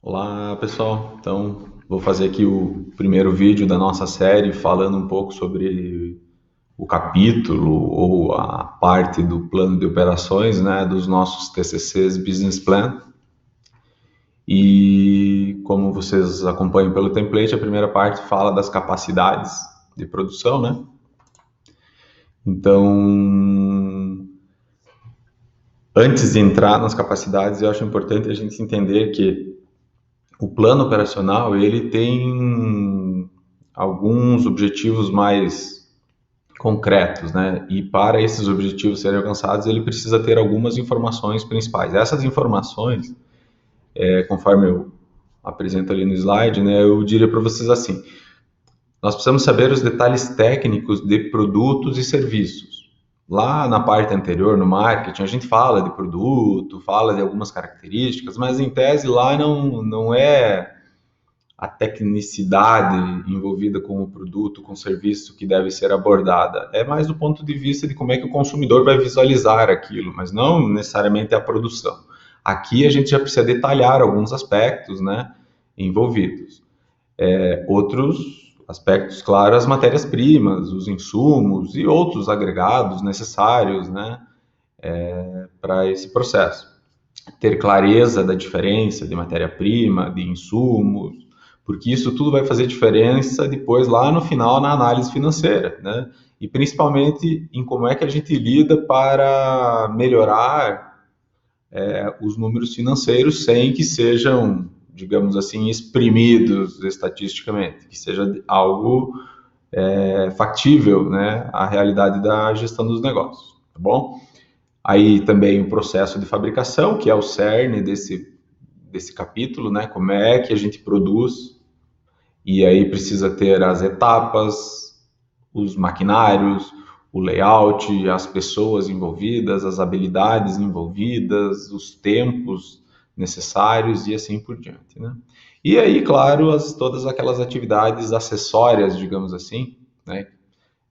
Olá, pessoal. Então, vou fazer aqui o primeiro vídeo da nossa série falando um pouco sobre o capítulo ou a parte do plano de operações, né, dos nossos TCCs Business Plan. E como vocês acompanham pelo template, a primeira parte fala das capacidades de produção, né? Então, antes de entrar nas capacidades, eu acho importante a gente entender que o plano operacional ele tem alguns objetivos mais concretos, né? E para esses objetivos serem alcançados, ele precisa ter algumas informações principais. Essas informações, conforme eu apresento ali no slide, né, eu diria para vocês assim: nós precisamos saber os detalhes técnicos de produtos e serviços. Lá na parte anterior, no marketing, a gente fala de produto, fala de algumas características, mas em tese lá não é a tecnicidade envolvida com o produto, com o serviço que deve ser abordada. É mais do ponto de vista de como é que o consumidor vai visualizar aquilo, mas não necessariamente a produção. Aqui a gente já precisa detalhar alguns aspectos, né, envolvidos. Outros aspectos, claro, as matérias-primas, os insumos e outros agregados necessários, né, para esse processo. Ter clareza da diferença de matéria-prima, de insumos, porque isso tudo vai fazer diferença depois lá no final na análise financeira, né? E principalmente em como é que a gente lida para melhorar os números financeiros sem que sejam, digamos assim, exprimidos estatisticamente, que seja algo factível, né, à realidade da gestão dos negócios, tá bom? Aí também o processo de fabricação, que é o cerne desse capítulo, né? Como é que a gente produz, e aí precisa ter as etapas, os maquinários, o layout, as pessoas envolvidas, as habilidades envolvidas, os tempos necessários e assim por diante, né? E aí, claro, todas aquelas atividades acessórias, digamos assim, né?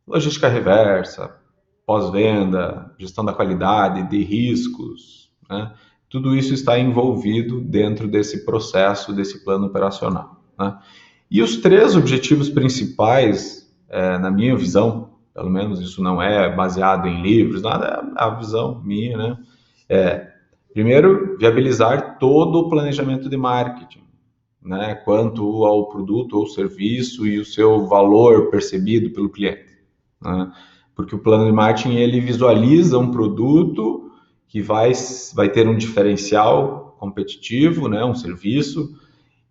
Logística reversa, pós-venda, gestão da qualidade, de riscos, né? Tudo isso está envolvido dentro desse processo, desse plano operacional, né? E os três objetivos principais, na minha visão, pelo menos isso não é baseado em livros, nada, é a visão minha, né? Primeiro, viabilizar todo o planejamento de marketing, né? Quanto ao produto ou serviço e o seu valor percebido pelo cliente, né? Porque o plano de marketing ele visualiza um produto que vai ter um diferencial competitivo, né? Um serviço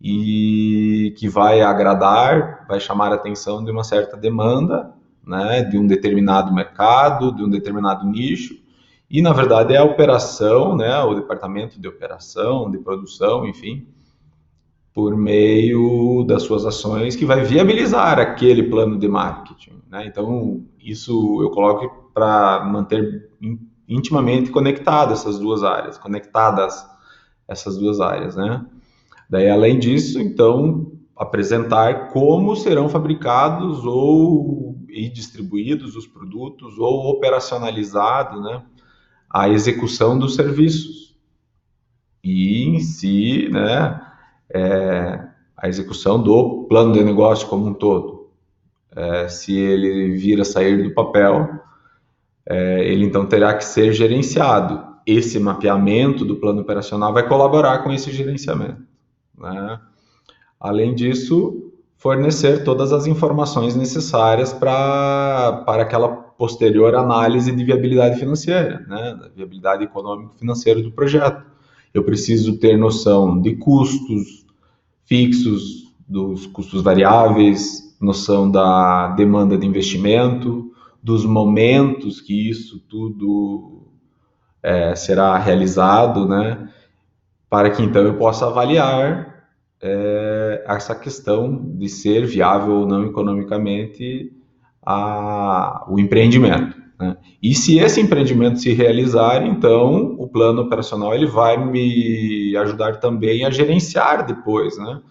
e que vai agradar, vai chamar a atenção de uma certa demanda, né, de um determinado mercado, de um determinado nicho, e na verdade é a operação, né, o departamento de operação, de produção, enfim, por meio das suas ações que vai viabilizar aquele plano de marketing, né? Então, isso eu coloco para manter intimamente conectadas essas duas áreas, né? Daí, além disso, então, apresentar como serão fabricados ou e distribuídos os produtos ou operacionalizado, né, a execução dos serviços e em si, né, a execução do plano de negócio como um todo. Se ele vir a sair do papel, ele então terá que ser gerenciado. Esse mapeamento do plano operacional vai colaborar com esse gerenciamento, né? Além disso, fornecer todas as informações necessárias para aquela posterior análise de viabilidade financeira, né? Da viabilidade econômico-financeira do projeto. Eu preciso ter noção de custos fixos, dos custos variáveis, noção da demanda de investimento, dos momentos que isso tudo será realizado, né? Para que então eu possa avaliar essa questão de ser viável ou não economicamente o empreendimento, né? E se esse empreendimento se realizar, então o plano operacional ele vai me ajudar também a gerenciar depois, né?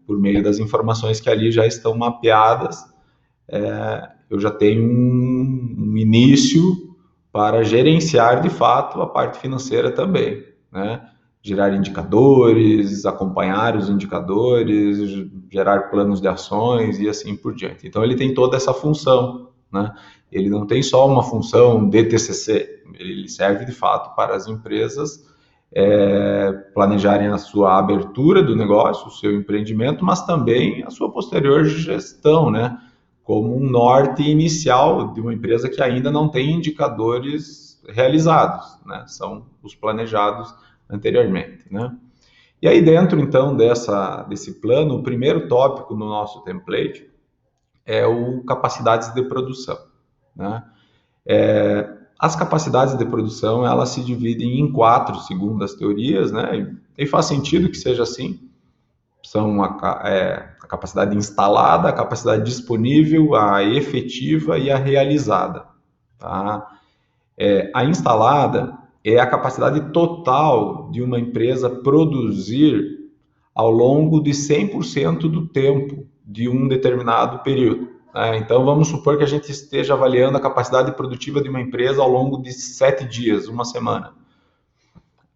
Por meio das informações que ali já estão mapeadas, eu já tenho um início para gerenciar de fato a parte financeira também, né? gerar indicadores, acompanhar os indicadores, gerar planos de ações e assim por diante. Então ele tem toda essa função, né? Ele não tem só uma função de TCC, ele serve de fato para as empresas planejarem a sua abertura do negócio, o seu empreendimento, mas também a sua posterior gestão, né? Como um norte inicial de uma empresa que ainda não tem indicadores realizados, né? São os planejados anteriormente, né? E aí dentro, então, desse plano, o primeiro tópico no nosso template é o capacidades de produção, né? As capacidades de produção, elas se dividem em 4, segundo as teorias, né? E faz sentido que seja assim. São a capacidade instalada, a capacidade disponível, a efetiva e a realizada, tá? A instalada é a capacidade total de uma empresa produzir ao longo de 100% do tempo de um determinado período. Então, vamos supor que a gente esteja avaliando a capacidade produtiva de uma empresa ao longo de 7 dias, uma semana.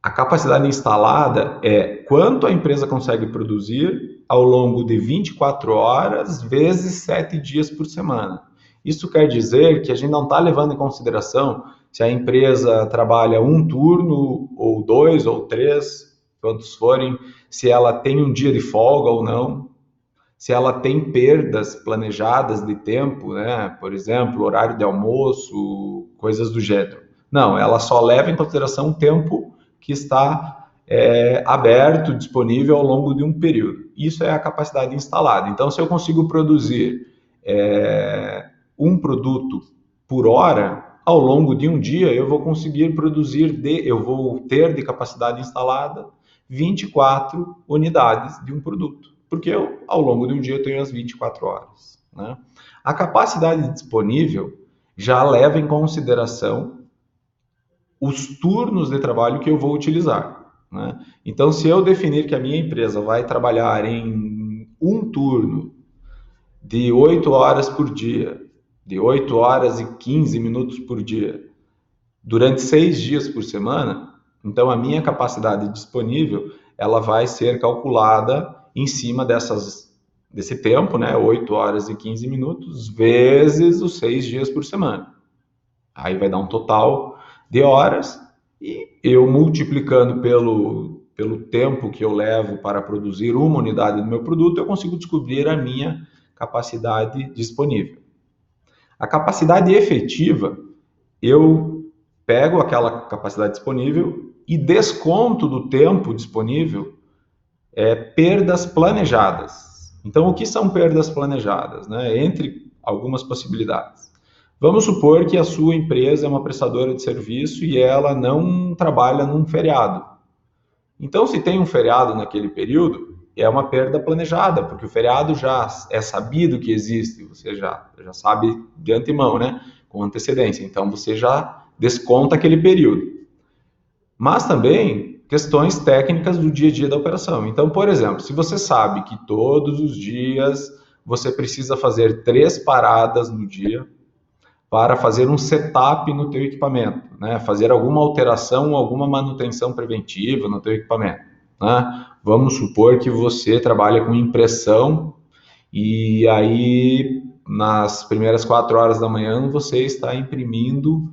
A capacidade instalada é quanto a empresa consegue produzir ao longo de 24 horas vezes 7 dias por semana. Isso quer dizer que a gente não está levando em consideração se a empresa trabalha um turno, ou 2, ou 3, quantos forem, se ela tem um dia de folga ou não, se ela tem perdas planejadas de tempo, né? Por exemplo, horário de almoço, coisas do gênero. Não, ela só leva em consideração o tempo que está aberto, disponível ao longo de um período. Isso é a capacidade instalada. Então, se eu consigo produzir um produto por hora, ao longo de um dia, eu vou conseguir eu vou ter de capacidade instalada 24 unidades de um produto, porque ao longo de um dia eu tenho as 24 horas. Né? A capacidade disponível já leva em consideração os turnos de trabalho que eu vou utilizar. Né? Então, se eu definir que a minha empresa vai trabalhar em um turno de 8 horas por dia, de 8 horas e 15 minutos por dia, durante 6 dias por semana, então a minha capacidade disponível ela vai ser calculada em cima desse tempo, né? 8 horas e 15 minutos, vezes os 6 dias por semana. Aí vai dar um total de horas e eu multiplicando pelo tempo que eu levo para produzir uma unidade do meu produto, eu consigo descobrir a minha capacidade disponível. A capacidade efetiva, eu pego aquela capacidade disponível e desconto do tempo disponível perdas planejadas. Então, o que são perdas planejadas? Né? Entre algumas possibilidades. Vamos supor que a sua empresa é uma prestadora de serviço e ela não trabalha num feriado. Então, se tem um feriado naquele período, é uma perda planejada, porque o feriado já é sabido que existe, você já sabe de antemão, né? Com antecedência. Então, você já desconta aquele período. Mas também questões técnicas do dia a dia da operação. Então, por exemplo, se você sabe que todos os dias você precisa fazer 3 paradas no dia para fazer um setup no teu equipamento, né? Fazer alguma alteração, alguma manutenção preventiva no teu equipamento, né? Vamos supor que você trabalha com impressão e aí nas primeiras 4 horas da manhã você está imprimindo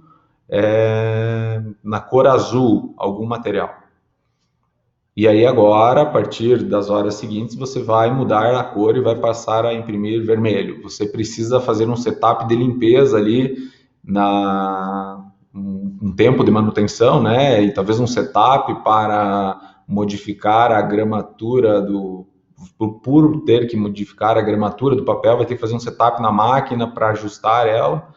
na cor azul algum material. E aí agora, a partir das horas seguintes, você vai mudar a cor e vai passar a imprimir vermelho. Você precisa fazer um setup de limpeza ali, um tempo de manutenção, né? E talvez um setup para modificar a gramatura por ter que modificar a gramatura do papel, vai ter que fazer um setup na máquina para ajustar ela,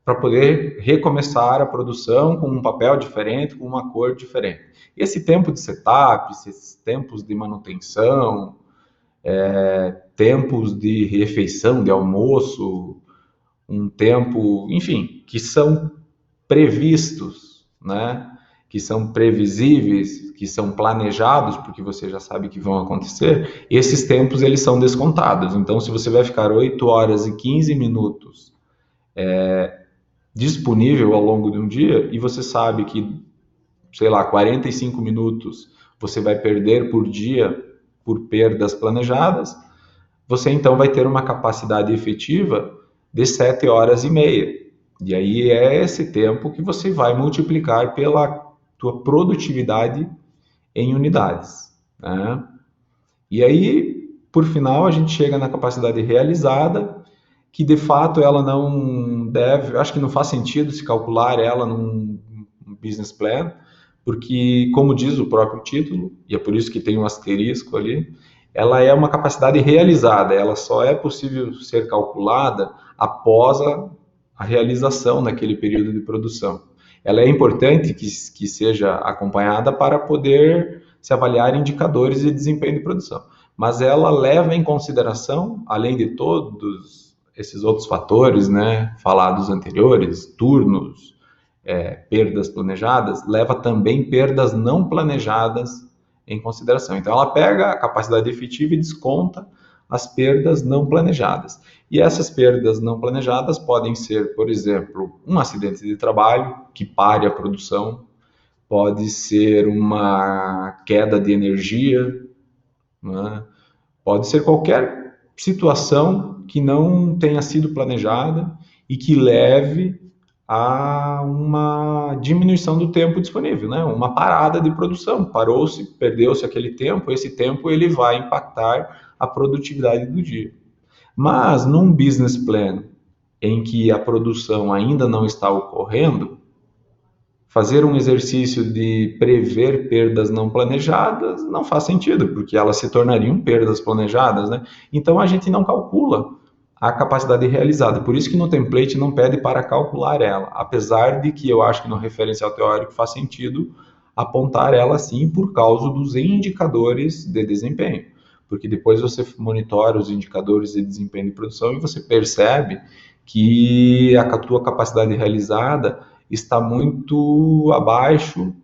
para poder recomeçar a produção com um papel diferente, com uma cor diferente. E esse tempo de setup, esses tempos de manutenção, tempos de refeição, de almoço, um tempo, enfim, que são previstos, né? Que são previsíveis, que são planejados, porque você já sabe que vão acontecer, esses tempos eles são descontados. Então, se você vai ficar 8 horas e 15 minutos disponível ao longo de um dia, e você sabe que, sei lá, 45 minutos você vai perder por dia por perdas planejadas, você então vai ter uma capacidade efetiva de 7 horas e meia. E aí é esse tempo que você vai multiplicar pela tua produtividade em unidades, né? E aí, por final, a gente chega na capacidade realizada, que de fato ela não deve, acho que não faz sentido se calcular ela num business plan, porque, como diz o próprio título, e é por isso que tem um asterisco ali, ela é uma capacidade realizada, ela só é possível ser calculada após a realização naquele período de produção. Ela é importante que seja acompanhada para poder se avaliar indicadores de desempenho de produção, mas ela leva em consideração, além de todos esses outros fatores, né, falados anteriores, turnos, perdas planejadas, leva também perdas não planejadas em consideração. Então, ela pega a capacidade efetiva e desconta as perdas não planejadas. E essas perdas não planejadas podem ser, por exemplo, um acidente de trabalho que pare a produção, pode ser uma queda de energia, né? Pode ser qualquer situação que não tenha sido planejada e que leve a uma diminuição do tempo disponível, né? Uma parada de produção. Parou-se, perdeu-se aquele tempo, esse tempo ele vai impactar a produtividade do dia. Mas num business plan em que a produção ainda não está ocorrendo, fazer um exercício de prever perdas não planejadas não faz sentido, porque elas se tornariam perdas planejadas, né? Então a gente não calcula a capacidade realizada. Por isso que no template não pede para calcular ela, apesar de que eu acho que no referencial teórico faz sentido apontar ela sim por causa dos indicadores de desempenho. Porque depois você monitora os indicadores de desempenho de produção e você percebe que a tua capacidade realizada está muito abaixo,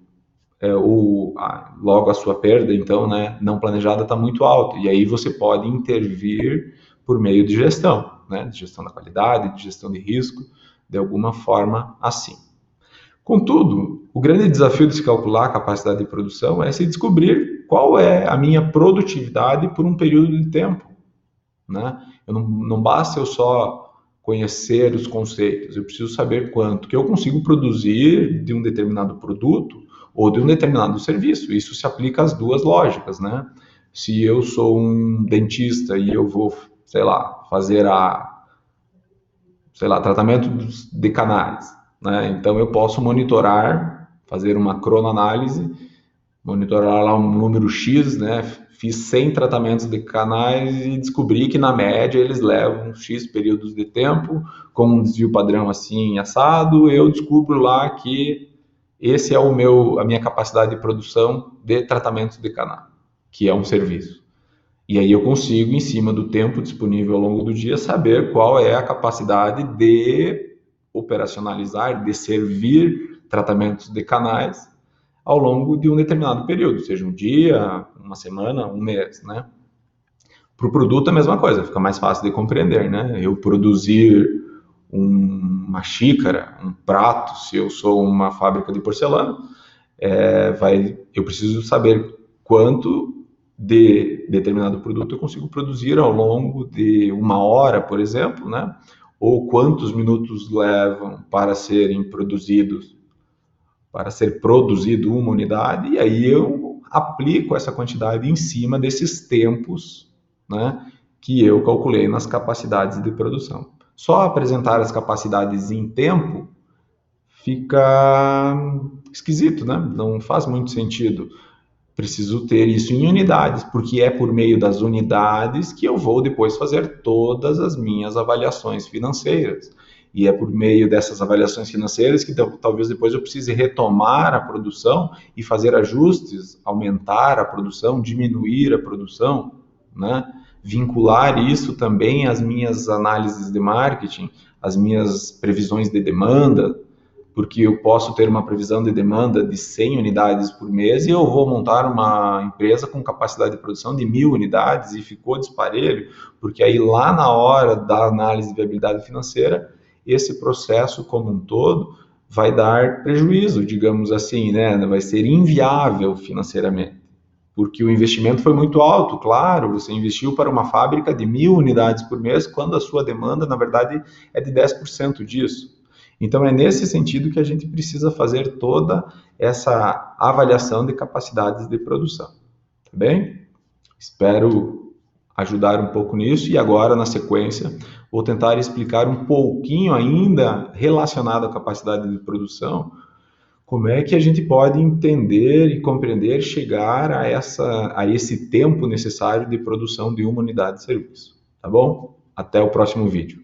logo a sua perda, então, né, não planejada está muito alta. E aí você pode intervir por meio de gestão, né, de gestão da qualidade, de gestão de risco, de alguma forma assim. Contudo, o grande desafio de se calcular a capacidade de produção é se descobrir qual é a minha produtividade por um período de tempo, né? Não basta eu só conhecer os conceitos, eu preciso saber quanto que eu consigo produzir de um determinado produto ou de um determinado serviço. Isso se aplica às duas lógicas, né? Se eu sou um dentista e eu vou, sei lá, fazer tratamento de canais, né? Então eu posso monitorar, fazer uma cronoanálise, monitorar lá um número X, né? Fiz 100 tratamentos de canais e descobri que na média eles levam X períodos de tempo, com um desvio padrão assim assado, eu descubro lá que esse é a minha capacidade de produção de tratamentos de canal, que é um serviço. E aí eu consigo, em cima do tempo disponível ao longo do dia, saber qual é a capacidade de operacionalizar, de servir tratamentos de canais ao longo de um determinado período, seja um dia, uma semana, um mês, né? Para o produto é a mesma coisa, fica mais fácil de compreender, né? Eu produzir uma xícara, um prato, se eu sou uma fábrica de porcelana, eu preciso saber quanto de determinado produto eu consigo produzir ao longo de uma hora, por exemplo, né? Ou quantos minutos levam para ser produzido uma unidade, e aí eu aplico essa quantidade em cima desses tempos, né, que eu calculei nas capacidades de produção. Só apresentar as capacidades em tempo fica esquisito, né? Não faz muito sentido. Preciso ter isso em unidades, porque é por meio das unidades que eu vou depois fazer todas as minhas avaliações financeiras. E é por meio dessas avaliações financeiras que talvez depois eu precise retomar a produção e fazer ajustes, aumentar a produção, diminuir a produção, né? Vincular isso também às minhas análises de marketing, às minhas previsões de demanda, porque eu posso ter uma previsão de demanda de 100 unidades por mês e eu vou montar uma empresa com capacidade de produção de 1.000 unidades e ficou disparelho, porque aí lá na hora da análise de viabilidade financeira, esse processo como um todo vai dar prejuízo, digamos assim, né? Vai ser inviável financeiramente. porque o investimento foi muito alto, claro, você investiu para uma fábrica de 1.000 unidades por mês, quando a sua demanda, na verdade, é de 10% disso. Então, é nesse sentido que a gente precisa fazer toda essa avaliação de capacidades de produção, tá bem? Espero ajudar um pouco nisso e agora, na sequência, vou tentar explicar um pouquinho ainda relacionado à capacidade de produção, como é que a gente pode entender e compreender, chegar a esse tempo necessário de produção de uma unidade de serviço, tá bom? Até o próximo vídeo.